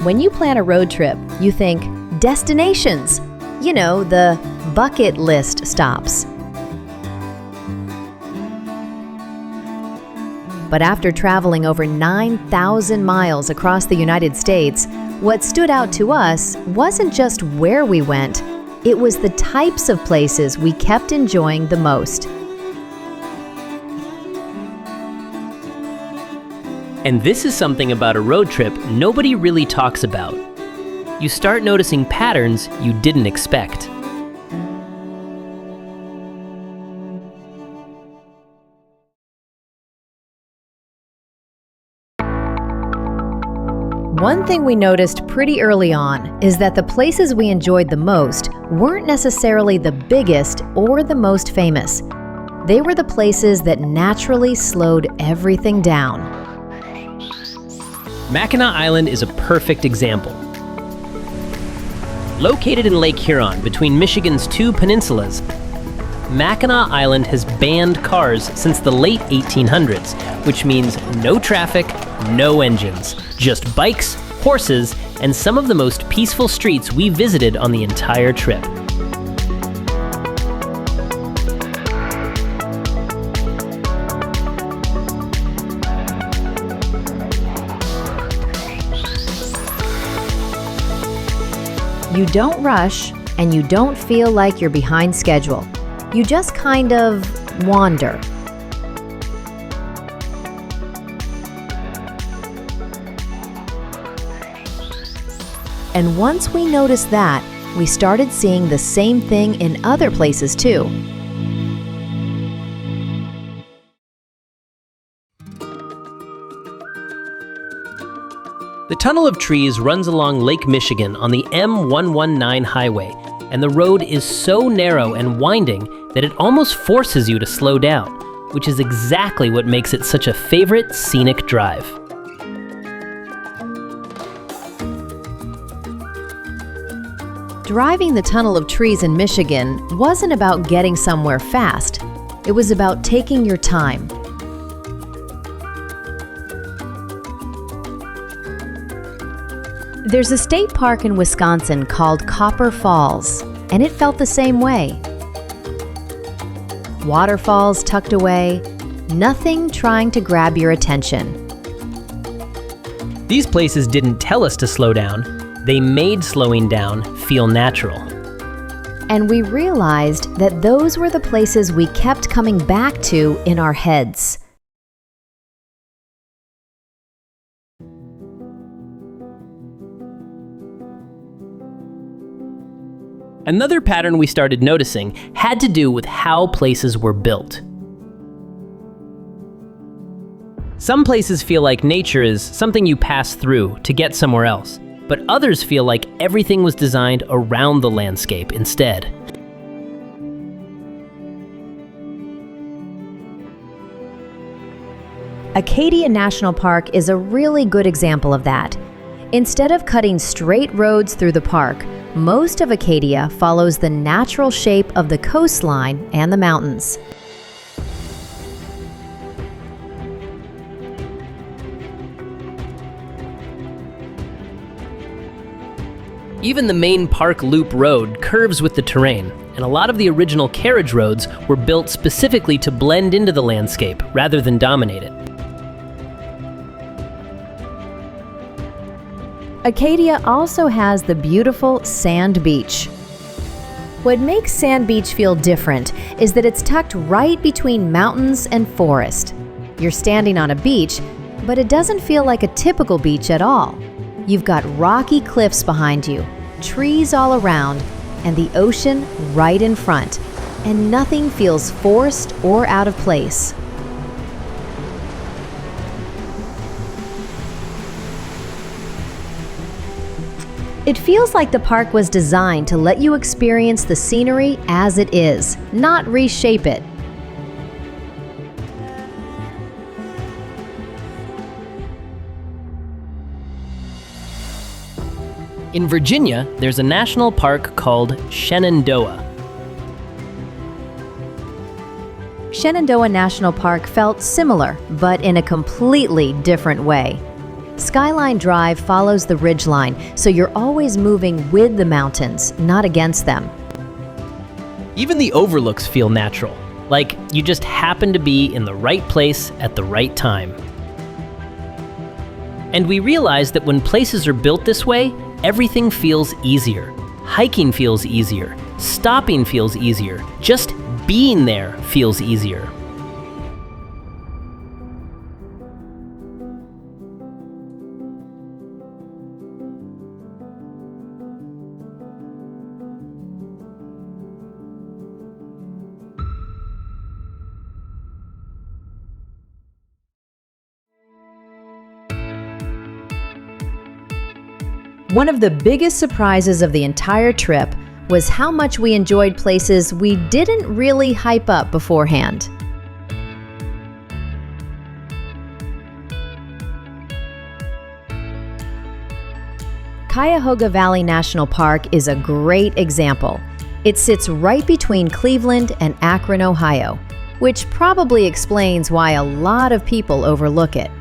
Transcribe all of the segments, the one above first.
When you plan a road trip, you think destinations, you know, the bucket list stops. But after traveling over 9,000 miles across the United States, what stood out to us wasn't just where we went, it was the types of places we kept enjoying the most. And this is something about a road trip nobody really talks about. You start noticing patterns you didn't expect. One thing we noticed pretty early on is that the places we enjoyed the most weren't necessarily the biggest or the most famous. They were the places that naturally slowed everything down. Mackinac Island is a perfect example. Located in Lake Huron between Michigan's two peninsulas, Mackinac Island has banned cars since the late 1800s, which means no traffic, no engines, just bikes, horses, and some of the most peaceful streets we visited on the entire trip. You don't rush, and you don't feel like you're behind schedule. You just kind of wander. And once we noticed that, we started seeing the same thing in other places too. The Tunnel of Trees runs along Lake Michigan on the M119 highway, and the road is so narrow and winding that it almost forces you to slow down, which is exactly what makes it such a favorite scenic drive. Driving the Tunnel of Trees in Michigan wasn't about getting somewhere fast. It was about taking your time. There's a state park in Wisconsin called Copper Falls, and it felt the same way. Waterfalls tucked away, nothing trying to grab your attention. These places didn't tell us to slow down. They made slowing down feel natural. And we realized that those were the places we kept coming back to in our heads. Another pattern we started noticing had to do with how places were built. Some places feel like nature is something you pass through to get somewhere else, but others feel like everything was designed around the landscape instead. Acadia National Park is a really good example of that. Instead of cutting straight roads through the park, most of Acadia follows the natural shape of the coastline and the mountains. Even the main park loop road curves with the terrain, and a lot of the original carriage roads were built specifically to blend into the landscape rather than dominate it. Acadia also has the beautiful Sand Beach. What makes Sand Beach feel different is that it's tucked right between mountains and forest. You're standing on a beach, but it doesn't feel like a typical beach at all. You've got rocky cliffs behind you, trees all around, and the ocean right in front, and nothing feels forced or out of place. It feels like the park was designed to let you experience the scenery as it is, not reshape it. In Virginia, there's a national park called Shenandoah. Shenandoah National Park felt similar, but in a completely different way. Skyline Drive follows the ridgeline, so you're always moving with the mountains, not against them. Even the overlooks feel natural, like you just happen to be in the right place at the right time. And we realize that when places are built this way, everything feels easier. Hiking feels easier. Stopping feels easier. Just being there feels easier. One of the biggest surprises of the entire trip was how much we enjoyed places we didn't really hype up beforehand. Cuyahoga Valley National Park is a great example. It sits right between Cleveland and Akron, Ohio, which probably explains why a lot of people overlook it.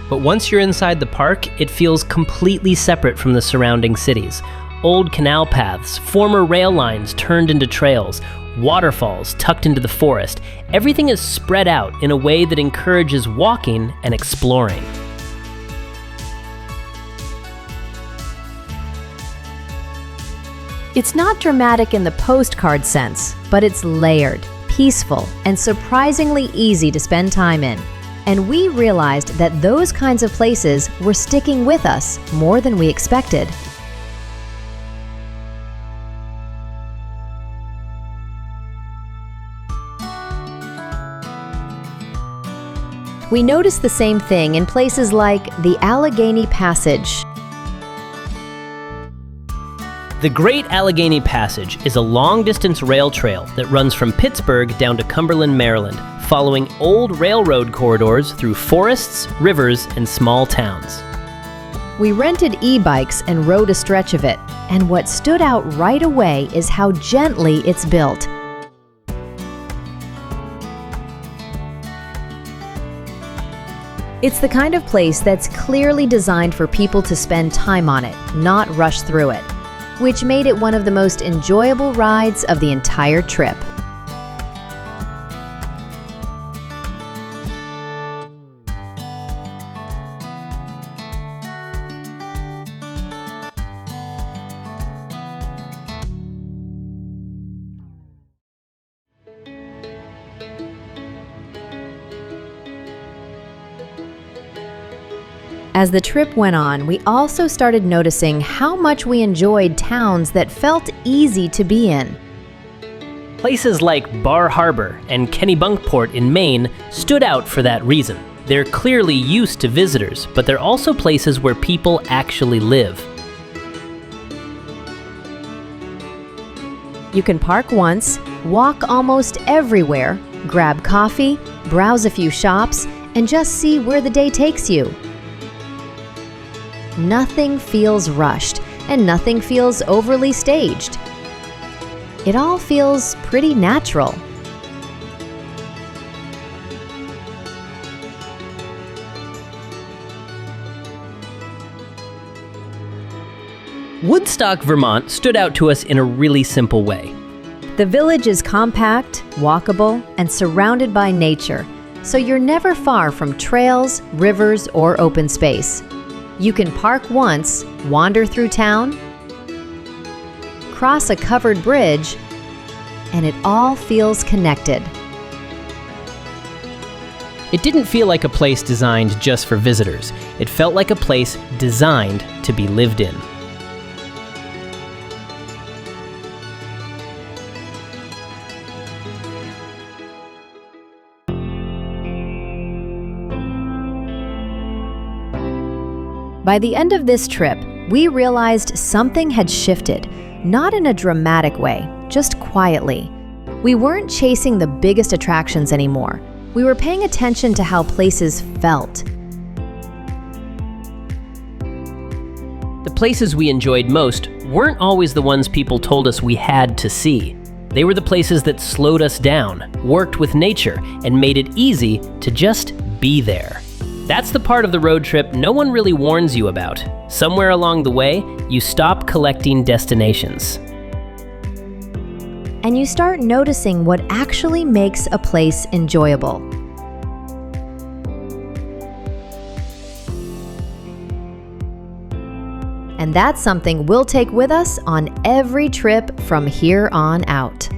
But once you're inside the park, it feels completely separate from the surrounding cities. Old canal paths, former rail lines turned into trails, waterfalls tucked into the forest. Everything is spread out in a way that encourages walking and exploring. It's not dramatic in the postcard sense, but it's layered, peaceful, and surprisingly easy to spend time in. And we realized that those kinds of places were sticking with us more than we expected. We noticed the same thing in places like the Allegheny Passage. The Great Allegheny Passage is a long-distance rail trail that runs from Pittsburgh down to Cumberland, Maryland, following old railroad corridors through forests, rivers, and small towns. We rented e-bikes and rode a stretch of it, and what stood out right away is how gently it's built. It's the kind of place that's clearly designed for people to spend time on it, not rush through it, which made it one of the most enjoyable rides of the entire trip. As the trip went on, we also started noticing how much we enjoyed towns that felt easy to be in. Places like Bar Harbor and Kennebunkport in Maine stood out for that reason. They're clearly used to visitors, but they're also places where people actually live. You can park once, walk almost everywhere, grab coffee, browse a few shops, and just see where the day takes you. Nothing feels rushed, and nothing feels overly staged. It all feels pretty natural. Woodstock, Vermont stood out to us in a really simple way. The village is compact, walkable, and surrounded by nature, so you're never far from trails, rivers, or open space. You can park once, wander through town, cross a covered bridge, and it all feels connected. It didn't feel like a place designed just for visitors. It felt like a place designed to be lived in. By the end of this trip, we realized something had shifted, not in a dramatic way, just quietly. We weren't chasing the biggest attractions anymore. We were paying attention to how places felt. The places we enjoyed most weren't always the ones people told us we had to see. They were the places that slowed us down, worked with nature, and made it easy to just be there. That's the part of the road trip no one really warns you about. Somewhere along the way, you stop collecting destinations. And you start noticing what actually makes a place enjoyable. And that's something we'll take with us on every trip from here on out.